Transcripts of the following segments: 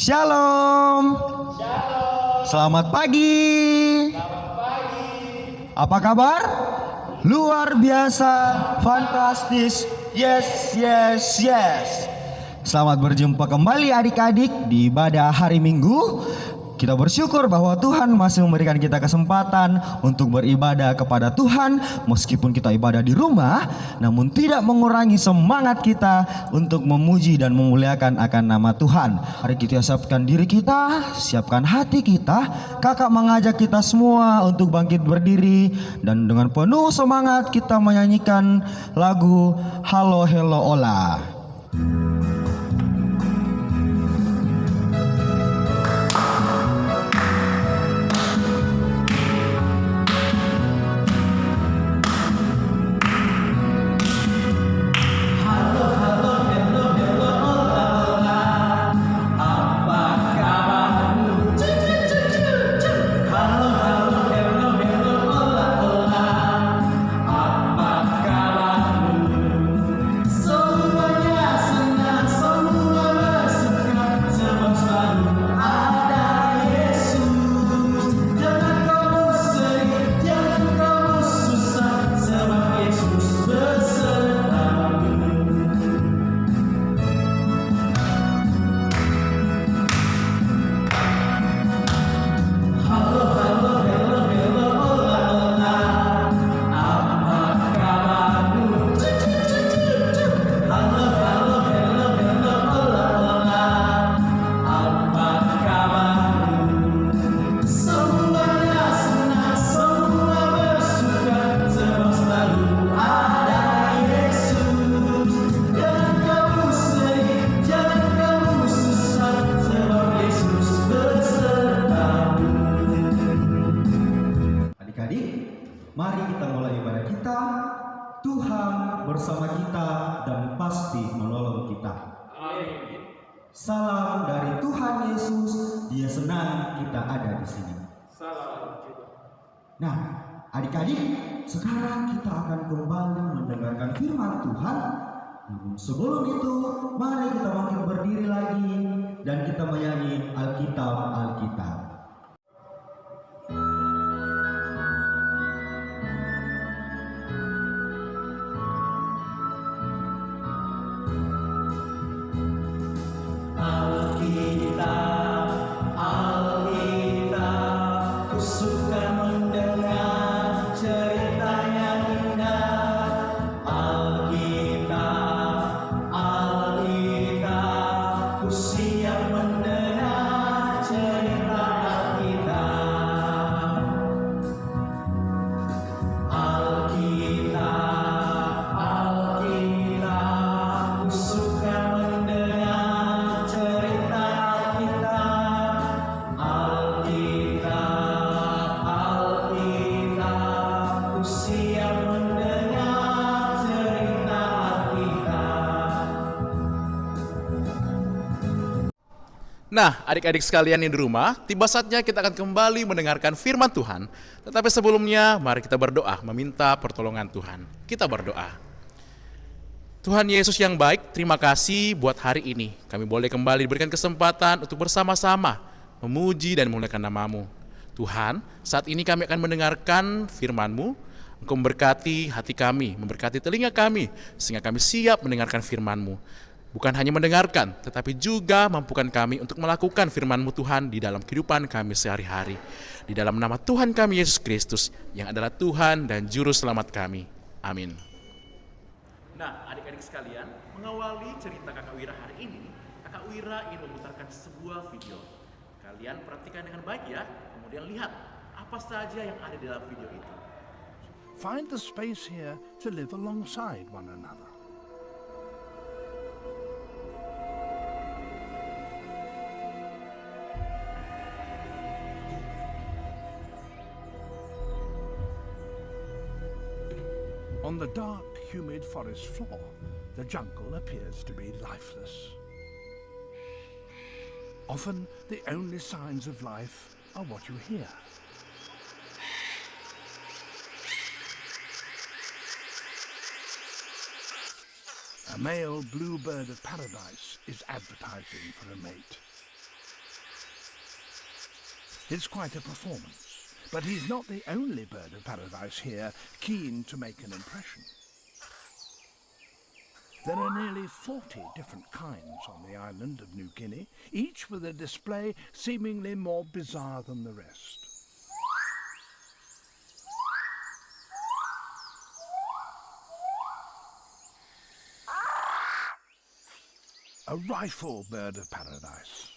Shalom. Selamat pagi. Apa kabar? Luar biasa, fantastis. Yes, yes, yes. Selamat berjumpa kembali adik-adik di ibadah hari Minggu. Kita bersyukur bahwa Tuhan masih memberikan kita kesempatan untuk beribadah kepada Tuhan. Meskipun kita ibadah di rumah, namun tidak mengurangi semangat kita untuk memuji dan memuliakan akan nama Tuhan. Mari kita siapkan diri kita, siapkan hati kita. Kakak mengajak kita semua untuk bangkit berdiri dan dengan penuh semangat kita menyanyikan lagu Halo Hello Ola. Mari kita mulai ibadah kita. Tuhan bersama kita dan pasti menolong kita. Amin. Salam dari Tuhan Yesus. Dia senang kita ada di sini. Salam. Nah, adik-adik, sekarang kita akan kembali mendengarkan firman Tuhan. Namun sebelum itu, mari kita bangkit berdiri lagi dan kita menyanyi Alkitab. Nah, adik-adik sekalian yang di rumah, tiba saatnya kita akan kembali mendengarkan firman Tuhan. Tetapi sebelumnya, mari kita berdoa meminta pertolongan Tuhan. Kita berdoa. Tuhan Yesus yang baik, terima kasih buat hari ini. Kami boleh kembali diberikan kesempatan untuk bersama-sama memuji dan memuliakan nama-Mu. Tuhan, saat ini kami akan mendengarkan firman-Mu. Engkau memberkati hati kami, memberkati telinga kami, sehingga kami siap mendengarkan firman-Mu. Bukan hanya mendengarkan, tetapi juga mampukan kami untuk melakukan firman-Mu Tuhan di dalam kehidupan kami sehari-hari. Di dalam nama Tuhan kami Yesus Kristus, yang adalah Tuhan dan Juru Selamat kami. Amin. Nah, adik-adik sekalian, mengawali cerita Kakak Wira hari ini, Kakak Wira ingin memutarkan sebuah video. Kalian perhatikan dengan baik ya, kemudian lihat apa saja yang ada di dalam video itu. Find the space here to live alongside one another. On the dark, humid forest floor, the jungle appears to be lifeless. Often, the only signs of life are what you hear. A male bluebird of paradise is advertising for a mate. It's quite a performance, but he's not the only bird of paradise here keen to make an impression. There are nearly 40 different kinds on the island of New Guinea, each with a display seemingly more bizarre than the rest. A rifle bird of paradise.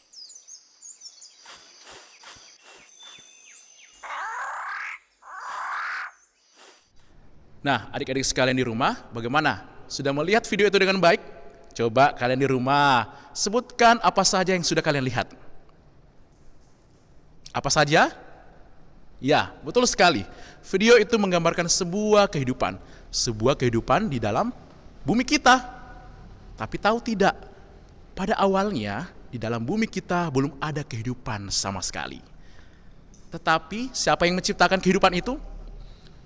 Nah, adik-adik sekalian di rumah, bagaimana? Sudah melihat video itu dengan baik? Coba kalian di rumah, sebutkan apa saja yang sudah kalian lihat. Apa saja? Ya, betul sekali. Video itu menggambarkan sebuah kehidupan di dalam bumi kita. Tapi tahu tidak, pada awalnya di dalam bumi kita belum ada kehidupan sama sekali. Tetapi siapa yang menciptakan kehidupan itu?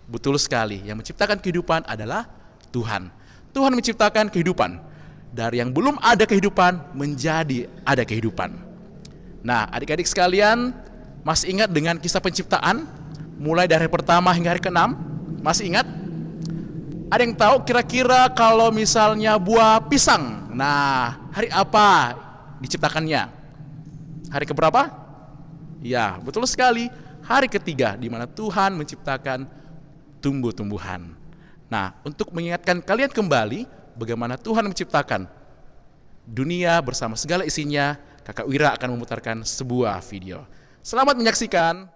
Betul sekali, yang menciptakan kehidupan adalah Tuhan. Tuhan menciptakan kehidupan. Dari yang belum ada kehidupan menjadi ada kehidupan. Nah, adik-adik sekalian, masih ingat dengan kisah penciptaan? Mulai dari hari pertama hingga hari ke-6? Masih ingat? Ada yang tahu kira-kira kalau misalnya buah pisang, nah hari apa diciptakannya? Hari keberapa? Ya, betul sekali. Hari ketiga, di mana Tuhan menciptakan tumbuh-tumbuhan. Nah, untuk mengingatkan kalian kembali bagaimana Tuhan menciptakan dunia bersama segala isinya, Kakak Wira akan memutarkan sebuah video. Selamat menyaksikan.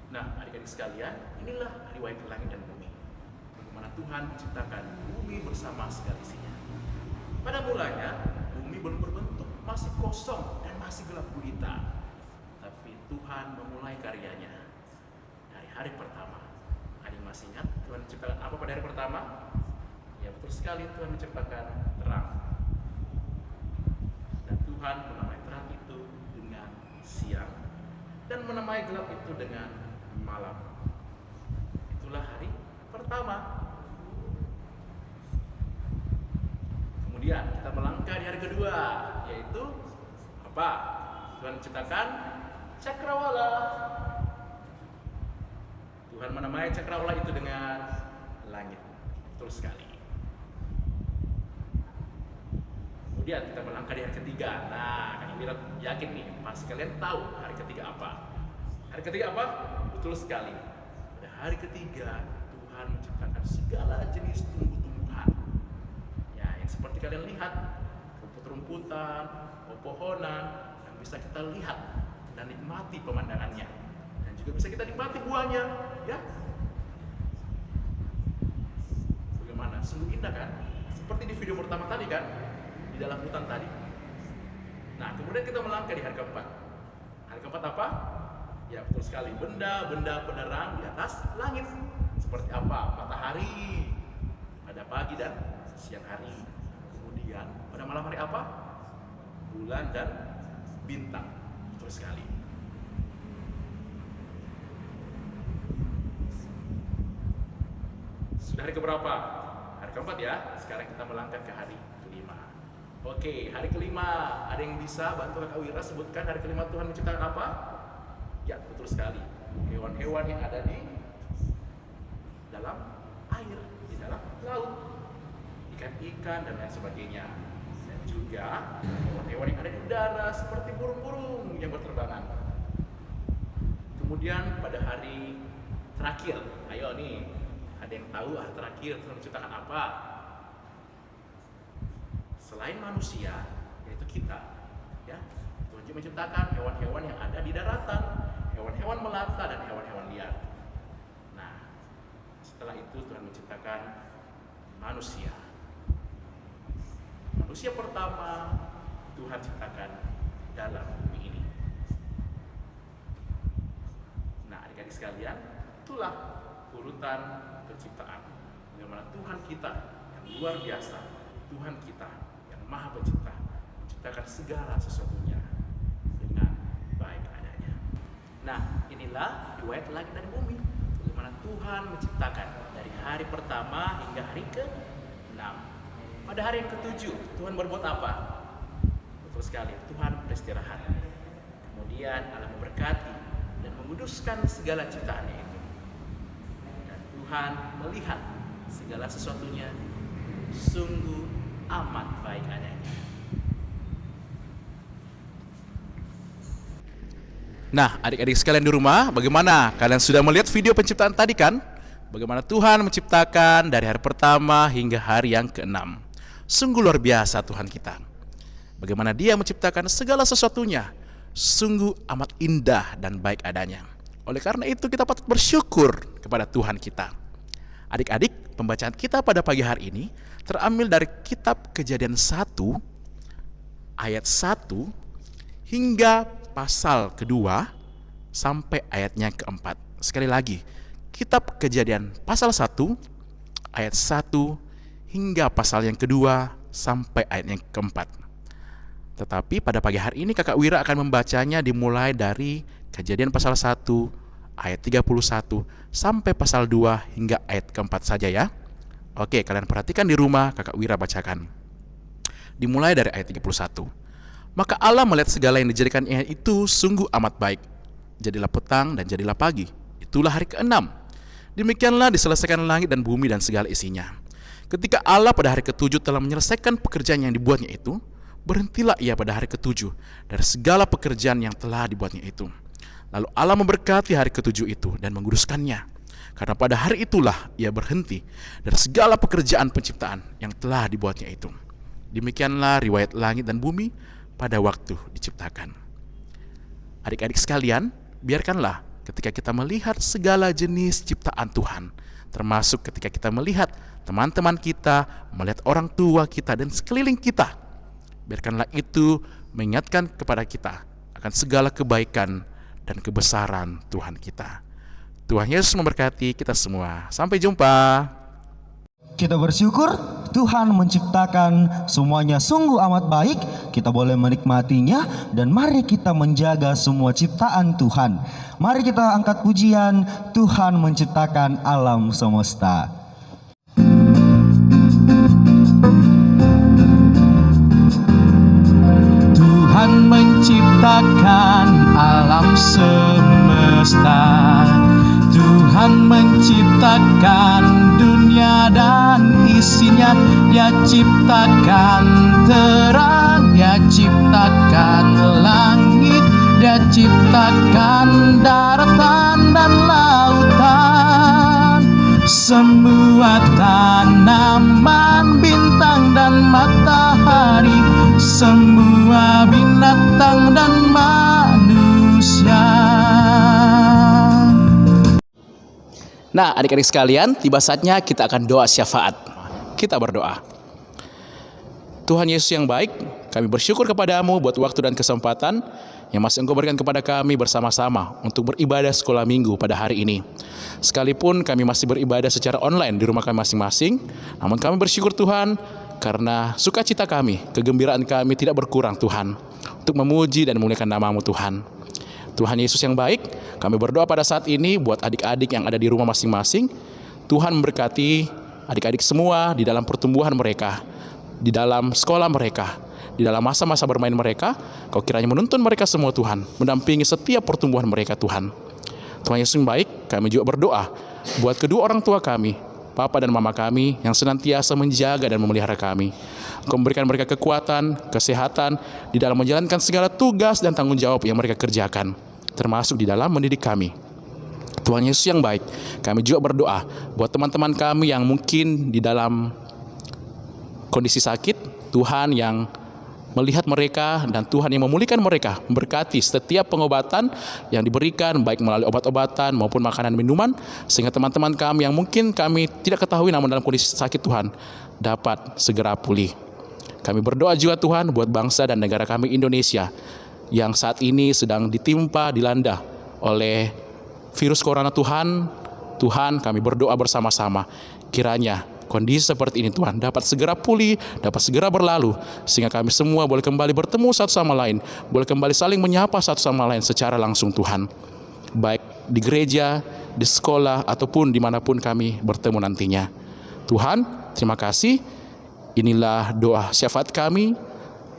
Nah, adik-adik sekalian, inilah riwayat langit dan bumi. Bagaimana Tuhan menciptakan bumi bersama segala isinya. Pada mulanya, bumi belum berbentuk, masih kosong dan masih gelap gulita. Tapi Tuhan memulai karyanya dari hari pertama. Masih ingat Tuhan menciptakan apa pada hari pertama? Ya, betul sekali, Tuhan menciptakan terang. Dan Tuhan menamai terang itu dengan siang dan menamai gelap itu dengan malam. Itulah hari pertama. Kemudian kita melangkah di hari kedua, yaitu apa? Tuhan menciptakan cakrawala. Tuhan menamai cakrawala itu dengan langit. Betul sekali. Kemudian kita melangkah di hari ketiga. Nah, kami yakin nih, pasti kalian tahu hari ketiga apa. Hari ketiga apa? Betul sekali. Pada hari ketiga, Tuhan menciptakan segala jenis tumbuh-tumbuhan. Ya, yang seperti kalian lihat, rumput-rumputan, pepohonan, yang bisa kita lihat dan nikmati pemandangannya. Juga bisa kita nikmati buahnya, ya. Bagaimana? Sungguh indah kan? Seperti di video pertama tadi kan, di dalam hutan tadi. Nah, kemudian kita melangkah di hari keempat. Hari keempat apa? Ya, betul sekali. Benda-benda penerang di atas langit. Seperti apa? Matahari pada pagi dan siang hari. Kemudian pada malam hari apa? Bulan dan bintang. Betul sekali. Sudah hari keberapa? Hari keempat ya. Sekarang kita melangkah ke hari kelima. Oke, hari kelima. Ada yang bisa bantu Kakak Wira sebutkan hari kelima Tuhan menciptakan apa? Ya, betul sekali. Hewan-hewan yang ada di dalam air, di dalam laut, ikan-ikan dan lain sebagainya. Dan juga hewan-hewan yang ada di udara seperti burung-burung yang berterbangan. Kemudian pada hari terakhir, ayo nih. Ada yang tahu terakhir Tuhan menciptakan apa? Selain manusia, yaitu kita, ya, Tuhan juga menciptakan hewan-hewan yang ada di daratan, hewan-hewan melata dan hewan-hewan liar. Nah, setelah itu Tuhan menciptakan manusia. Manusia pertama Tuhan ciptakan dalam bumi ini. Nah, adik-adik sekalian, itulah urutan penciptaan. Bagaimana Tuhan kita yang luar biasa, Tuhan kita yang maha pencipta, menciptakan segala sesuatunya dengan baik adanya. Nah, inilah riwayat langit dan bumi. Bagaimana Tuhan menciptakan dari hari pertama hingga hari ke-6. Pada hari yang ke-7, Tuhan berbuat apa? Betul sekali, Tuhan beristirahat. Kemudian Allah memberkati dan menguduskan segala ciptaannya itu. Dan Tuhan melihat segala sesuatunya sungguh amat baik adanya. Nah, adik-adik sekalian di rumah, bagaimana? Kalian sudah melihat video penciptaan tadi kan? Bagaimana Tuhan menciptakan dari hari pertama hingga hari yang ke-6. Sungguh luar biasa Tuhan kita. Bagaimana Dia menciptakan segala sesuatunya. Sungguh amat indah dan baik adanya. Oleh karena itu kita patut bersyukur kepada Tuhan kita. Adik-adik, pembacaan kita pada pagi hari ini terambil dari kitab Kejadian 1 ayat 1 hingga pasal kedua sampai ayatnya keempat. Sekali lagi, kitab Kejadian pasal 1 ayat 1 hingga pasal yang kedua sampai ayat yang keempat. Tetapi pada pagi hari ini Kakak Wira akan membacanya dimulai dari Kejadian pasal 1 ayat 31 sampai pasal 2 hingga ayat keempat saja ya. Oke, kalian perhatikan di rumah, Kakak Wira bacakan. Dimulai dari ayat 31. Maka Allah melihat segala yang dijadikannya itu sungguh amat baik. Jadilah petang dan jadilah pagi. Itulah hari ke-6. Demikianlah diselesaikan langit dan bumi dan segala isinya. Ketika Allah pada hari ke-7 telah menyelesaikan pekerjaan yang dibuatnya itu, berhentilah Ia pada hari ke-7 dari segala pekerjaan yang telah dibuatnya itu. Lalu Allah memberkati hari ke-7 itu dan menguduskannya. Karena pada hari itulah Ia berhenti dari segala pekerjaan penciptaan yang telah dibuatnya itu. Demikianlah riwayat langit dan bumi pada waktu diciptakan. Adik-adik sekalian, biarkanlah ketika kita melihat segala jenis ciptaan Tuhan, termasuk ketika kita melihat teman-teman kita, melihat orang tua kita dan sekeliling kita, biarkanlah itu mengingatkan kepada kita akan segala kebaikan dan kebesaran Tuhan kita. Tuhan Yesus memberkati kita semua. Sampai jumpa. Kita bersyukur Tuhan menciptakan semuanya sungguh amat baik. Kita boleh menikmatinya dan mari kita menjaga semua ciptaan Tuhan. Mari kita angkat pujian Tuhan menciptakan alam semesta. Tuhan menciptakan alam semesta. Tuhan menciptakan dunia dan isinya. Dia ciptakan terang, Dia ciptakan langit, Dia ciptakan daratan dan lautan. Semua tanaman, bintang dan matahari, semua binatang dan manusia. Nah, adik-adik sekalian, tiba saatnya kita akan doa syafaat. Kita berdoa. Tuhan Yesus yang baik, kami bersyukur kepadamu buat waktu dan kesempatan yang masih Engkau berikan kepada kami bersama-sama untuk beribadah sekolah minggu pada hari ini. Sekalipun kami masih beribadah secara online di rumah kami masing-masing, namun kami bersyukur Tuhan karena sukacita kami, kegembiraan kami tidak berkurang Tuhan, untuk memuji dan memuliakan nama-Mu Tuhan. Tuhan Yesus yang baik, kami berdoa pada saat ini buat adik-adik yang ada di rumah masing-masing. Tuhan memberkati adik-adik semua di dalam pertumbuhan mereka, di dalam sekolah mereka, di dalam masa-masa bermain mereka. Kau kiranya menuntun mereka semua Tuhan, mendampingi setiap pertumbuhan mereka Tuhan. Tuhan Yesus yang baik, kami juga berdoa buat kedua orang tua kami, Papa dan Mama kami yang senantiasa menjaga dan memelihara kami. Engkau memberikan mereka kekuatan, kesehatan di dalam menjalankan segala tugas dan tanggung jawab yang mereka kerjakan, termasuk di dalam mendidik kami. Tuhan Yesus yang baik, kami juga berdoa buat teman-teman kami yang mungkin di dalam kondisi sakit, Tuhan yang melihat mereka dan Tuhan yang memulihkan mereka, memberkati setiap pengobatan yang diberikan baik melalui obat-obatan maupun makanan minuman, sehingga teman-teman kami yang mungkin kami tidak ketahui namun dalam kondisi sakit Tuhan dapat segera pulih. Kami berdoa juga Tuhan buat bangsa dan negara kami Indonesia yang saat ini sedang ditimpa, dilanda oleh virus corona Tuhan. Tuhan, kami berdoa bersama-sama kiranya kondisi seperti ini Tuhan dapat segera pulih, dapat segera berlalu, sehingga kami semua boleh kembali bertemu satu sama lain, boleh kembali saling menyapa satu sama lain secara langsung Tuhan, baik di gereja, di sekolah, ataupun dimanapun kami bertemu nantinya. Tuhan, terima kasih. Inilah doa syafaat kami,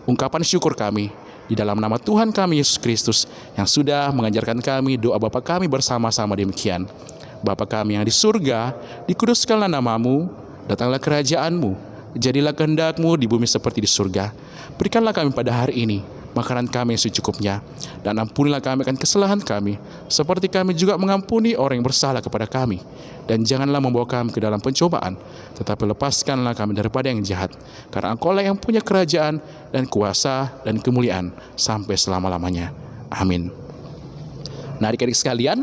ungkapan syukur kami. Di dalam nama Tuhan kami Yesus Kristus yang sudah mengajarkan kami doa Bapa kami bersama-sama demikian. Bapa kami yang di surga, dikuduskanlah namamu, datanglah kerajaan-Mu, jadilah kehendak-Mu di bumi seperti di surga. Berikanlah kami pada hari ini makanan kami yang secukupnya, dan ampunilah kami akan kesalahan kami, seperti kami juga mengampuni orang yang bersalah kepada kami. Dan janganlah membawa kami ke dalam pencobaan, tetapi lepaskanlah kami daripada yang jahat. Karena Engkau-lah yang punya kerajaan dan kuasa dan kemuliaan sampai selama-lamanya. Amin. Nah, adik-adik sekalian,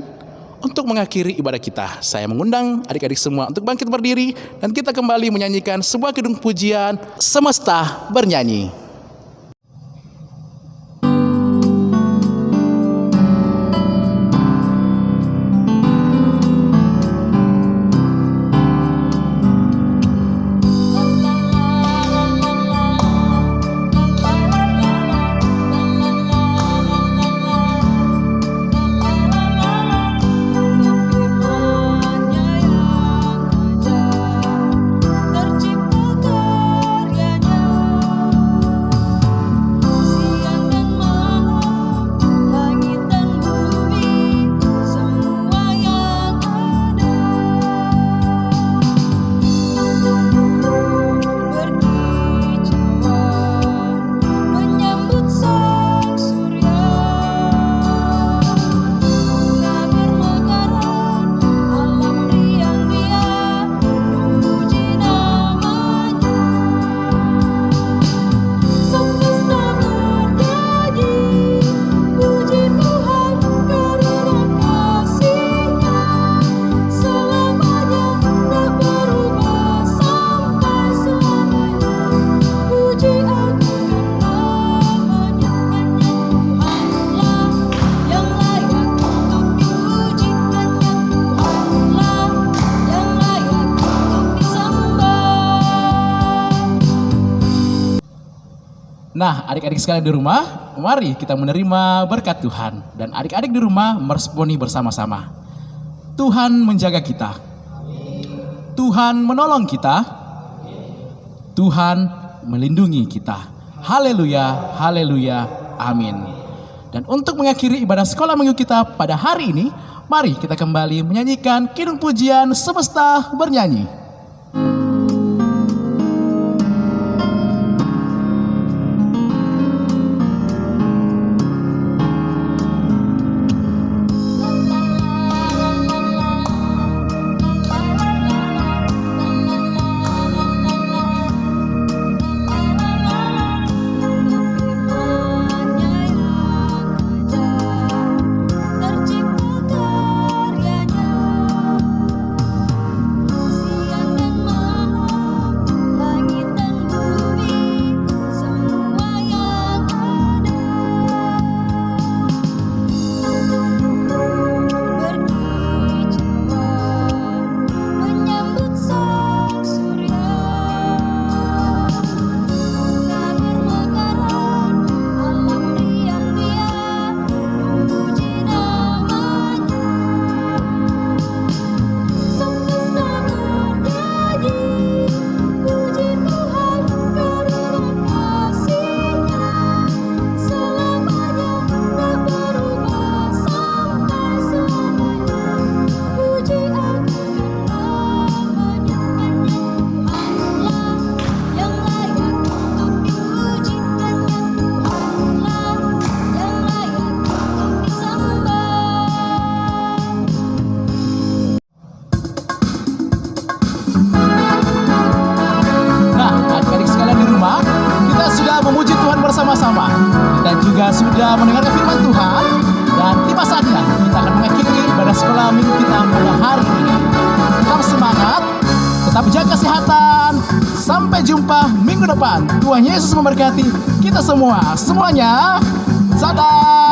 untuk mengakhiri ibadah kita, saya mengundang adik-adik semua untuk bangkit berdiri dan kita kembali menyanyikan sebuah kidung pujian, Semesta Bernyanyi. Nah, adik-adik sekalian di rumah, mari kita menerima berkat Tuhan. Dan adik-adik di rumah meresponi bersama-sama. Tuhan menjaga kita. Tuhan menolong kita. Tuhan melindungi kita. Haleluya, haleluya, amin. Dan untuk mengakhiri ibadah sekolah minggu kita pada hari ini, mari kita kembali menyanyikan kidung pujian Semesta Bernyanyi. Bersama-sama kita juga sudah mendengarkan firman Tuhan, dan tiba saatnya kita akan mengakhiri ibadah sekolah minggu kita pada hari ini. Tetap semangat, tetap jaga kesehatan. Sampai jumpa minggu depan. Tuhan Yesus memberkati kita semua. Semuanya, salam.